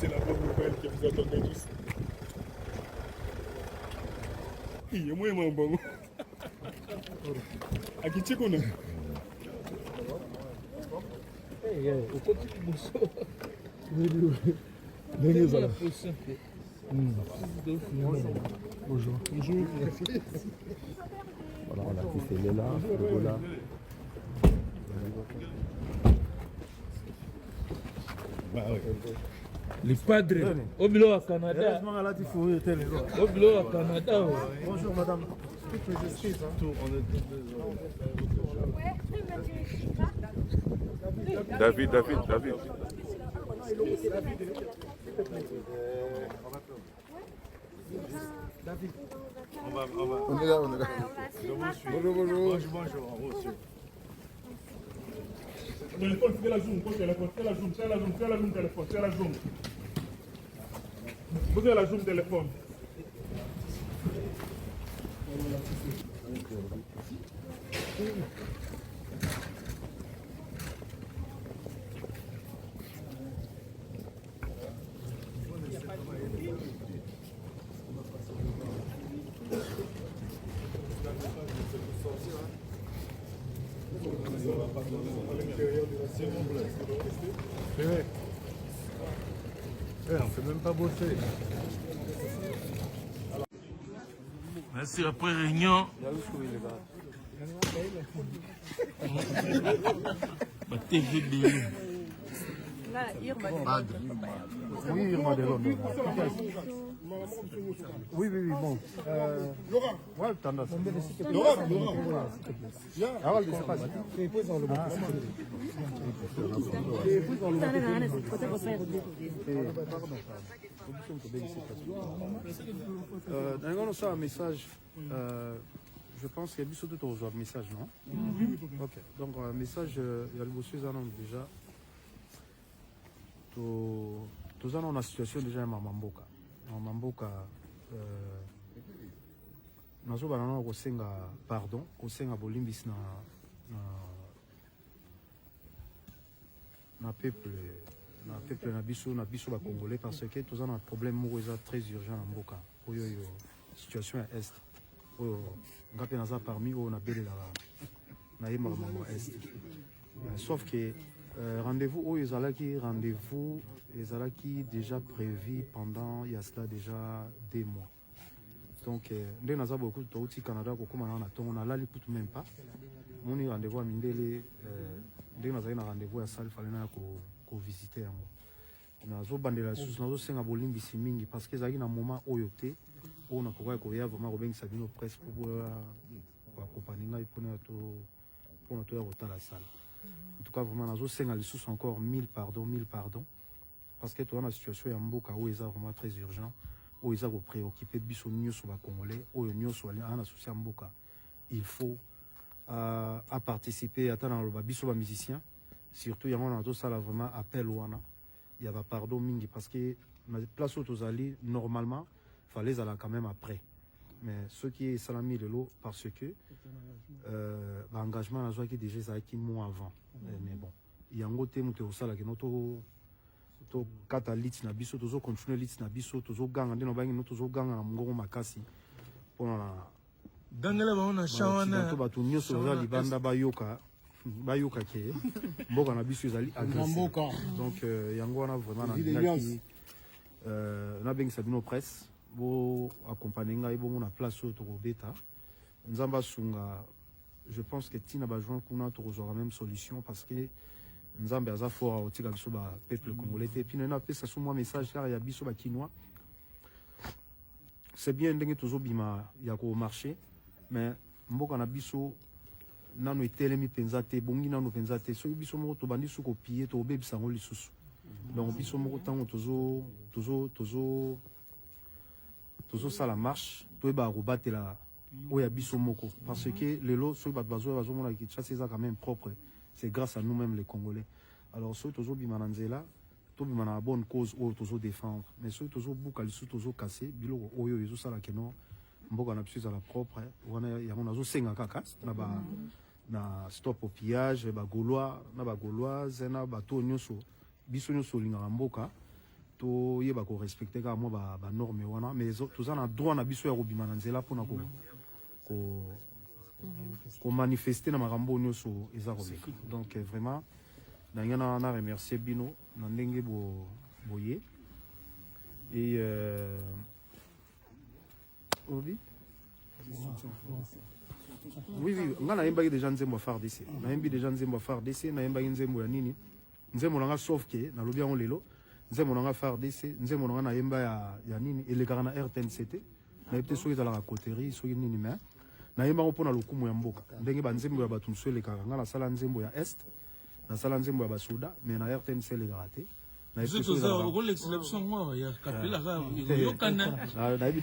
c'est la bonne nouvelle que vous attendez tous. Il y a moins bon. À qui tu connais? Au côté du bousseau. Bonjour. Bonjour. Voilà, on a qui fait là, le là. Bah oui. Les padres. Au bureau à Canada. Au bureau à Canada. Bonjour madame. David. On est là. Bonjour. Téléphone, fais la zoom, fais la zoom, téléphone. Vous avez la zoom téléphone. On ne fait même pas bosser. Merci, après réunion. Ma TVB. Oui, Irma de Londres. Oui, bon. Laurent. Ouais, tendance. Laurent. Ah, ouais, c'est pas ça. Un message. Je pense qu'il y a surtout un message, non? Ok. Donc, un message, il y a le bosseux déjà. Tous en a situation déjà à Mamamboka. Mamamboka, nous avons pardon, kosenga bolimbis na peuple na biso ba congolais parce que tous en a un problème très urgent en Mboka. Oyo situation à est. Oyo ngape naza parmi o na belela na yema maman est. Sauf que rendez-vous au rendez-vous ezalaki déjà prévu pendant il y a cela déjà 2 mois. Donc ndé naza beaucoup touti Canada ko koma na tongo na lali putu même pas. Mon rendez-vous à Mindele ndé naza na rendez-vous à salle fallait na ko visiter yango. Nazo bandela sous nazo senga bolimbi simingi parce que ezalaki na moment oyote on a ko ya vraiment ko bengi sabino presse pour accompagner ngai pour to ya la salle. En tout cas, vraiment, nous avons les encore 1000 pardons. Parce que tu as une situation à Mboka où ils sont vraiment très urgent, où ils sont préoccupés, biso nyo sur les Congolais, où ils sont associés à Mboka. Il faut à participer à le biso les musiciens. Surtout, il y a vraiment appel au Wana. Il y a pardon mingi parce que la place où tu allais, normalement, il fallait aller quand même après. Mais ce qui est salami de l'eau, parce que l'engagement qui déjà qui mois avant. Mais bon, il y a un côté où tu as que notre kata lit na biso, tu continuer lit na biso, tu ganga ndino bangi no tu ganga na mungo makasi. Pour la Gangela ba on shawana. Tu batu nyoso za libanda bayoka ke mboka na biso ezali agressif. Donc yango wana vraiment na bengi sabino presse. Bo accompagner ngai bo na place au beta nzamba sunga. Je pense que tina ba joindre kuna to la même solution parce que nzambe aza fort au tika biso ba peuple congolais et puis na pesa sous moi message car ya biso ba kinois c'est bien ndenge toujours bima ya ko marché mais mboka na biso nano etelemi penza te bongi nano penza te so biso moko to bandi suko pied to bebisa ngoli susu donc biso moko tango toujours ça la marche, tout est barobaté là, où il y a bisomoko. Parce que les lots, ceux qui sont quand même propre, c'est grâce à nous-mêmes les Congolais. Alors ceux qui sont bimananzela, tout le monde a bonne cause ou toujours défendre. Mais ceux qui sont beaucoup toujours cassé, bilo oyo ils ça là que non, mboka na psus à la propre. On a y a mon azo senga kaka, na stop au pillage, ba gaulois, zena ba to nyoso, biso nyoso linga mboka. to yeba ko respecter ka moi ba norme wana mais tout ça na droit na biso ya kobima na nzela pona ko manifester na makambo nyonso eza koleka. Donc vraiment na remercier bino na ndenge boye et oui, nga na yembaki déjà nzembo faire DC. Na yembi déjà nzembo faire DC, na yembaki nzembo ya nini? Nzembo nanga sauf que na lobi yango lelo, nzembo nanga faire DC, nzembo nanga na yemba ya nini? Elekaka na RTNCT. Na yebte soki ezalaka coterie, soki nini mais na yemba ngo pona lokumu ya mboka. Ndenge ba nzembo ya bato mso elekaka nga na sala nzembo ya Est, na sala nzembo ya basoda, mais na RTNC elekaka te. Na yebte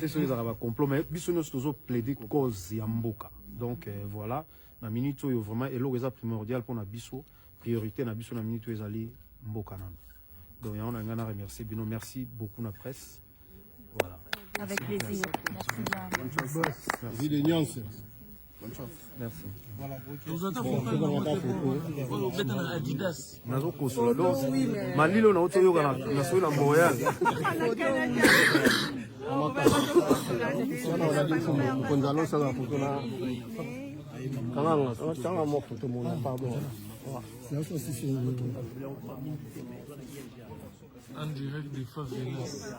soki ezalaka ba complot mais biso nyonso tozo plaider cause ya mboka. Donc voilà, na minute oyo vraiment eloko eza primordial pour na biso, priorité na biso na minute oyo ezali mboka nano. Donc on a ngana remercier bino, merci beaucoup na presse. Voilà. Avec plaisir. Merci bien. Bonne chance. Merci de nuance. Bonne chance. Merci. Voilà, Nous attendons Adidas. Nazo kosola donc malilo na oto yoka na soyi na mboya. Konzalo sala photo na kanga sanga mo photo mo na pardon. En direct des favelas.